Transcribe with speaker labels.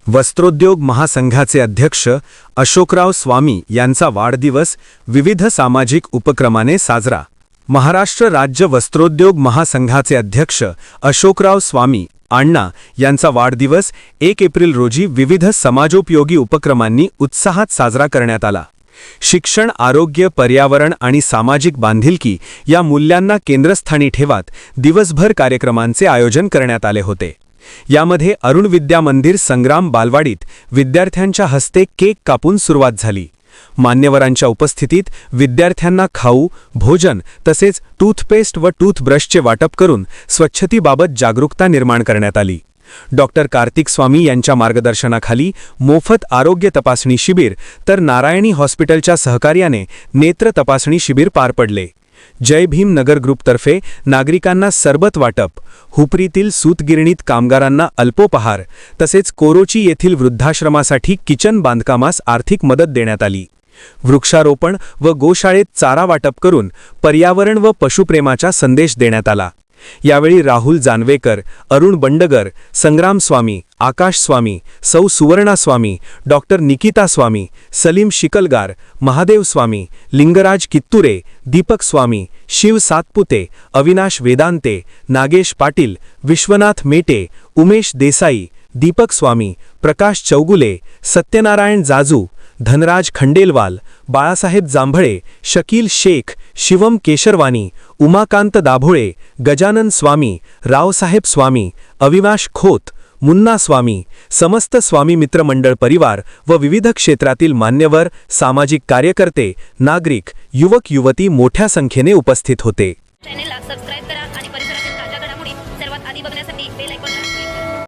Speaker 1: वस्त्रोद्योग महासंघाचे अध्यक्ष अशोकराव स्वामी यांचा वाढदिवस विविध सामाजिक उपक्रमाने साजरा। महाराष्ट्र राज्य वस्त्रोद्योग महासंघाचे अध्यक्ष अशोकराव स्वामी अण्णा यांचा वाढदिवस 1 एप्रिल रोजी विविध समाजोपयोगी उपक्रमांनी उत्साहात साजरा करण्यात आला। शिक्षण, आरोग्य, पर्यावरण आणि सामाजिक बांधिलकी या मूल्यांना केंद्रस्थानी ठेवत दिवसभर कार्यक्रमांचे आयोजन करण्यात आले होते। यामध्ये अरुण विद्या मंदिर संग्राम बालवाडीत विद्यार्थ्यांच्या हस्ते केक कापून सुरुवात झाली। मान्यवरांच्या उपस्थितीत विद्यार्थ्यांना खाऊ, भोजन तसेच टूथपेस्ट व टूथब्रशचे वाटप करून स्वच्छतेबाबत जागरूकता निर्माण करण्यात आली। डॉक्टर कार्तिक स्वामी यांच्या मार्गदर्शनाखाली मोफत आरोग्य तपासणी शिबिर तर नारायणी हॉस्पिटलच्या सहकार्याने नेत्र तपासणी शिबिर पार पडले। जय भीम नगर ग्रुपतर्फे नागरिकांना सरबत वाटप, हुपरीतील सूतगिरणीत कामगारांना अल्पोपहार तसेच कोरोची येथील वृद्धाश्रमासाठी किचन बांधकामास आर्थिक मदत देण्यात आली। वृक्षारोपण व गोशाळेत चारा वाटप करून पर्यावरण व पशुप्रेमाचा संदेश देण्यात आला। यावेळी राहुल जानवेकर, अरुण बंडगर, संग्राम स्वामी, आकाश स्वामी, सौ सुवर्णा स्वामी, डॉक्टर निकिता स्वामी, सलीम शिकलगार, महादेव स्वामी, लिंगराज कित्तुरे, दीपक स्वामी, शिव सातपुते, अविनाश वेदांते, नागेश पाटील, विश्वनाथ मेटे, उमेश देसाई, दीपक स्वामी, प्रकाश चौगुले, सत्यनारायण जाजू, धनराज खंडेलवाल, बाळासाहेब जांभळे, शकील शेख, शिवम केशरवानी, उमाकांत दाभोळे, गजानन स्वामी, रावसाहेब स्वामी, अविनाश खोत, मुन्ना स्वामी, समस्त स्वामी मित्र मंडळ परिवार व विविध क्षेत्रातील मान्यवर, सामाजिक कार्यकर्ते, नागरिक, युवक युवती मोठ्या संख्येने उपस्थित होते।
Speaker 2: चॅनेलला सबस्क्राइब करा।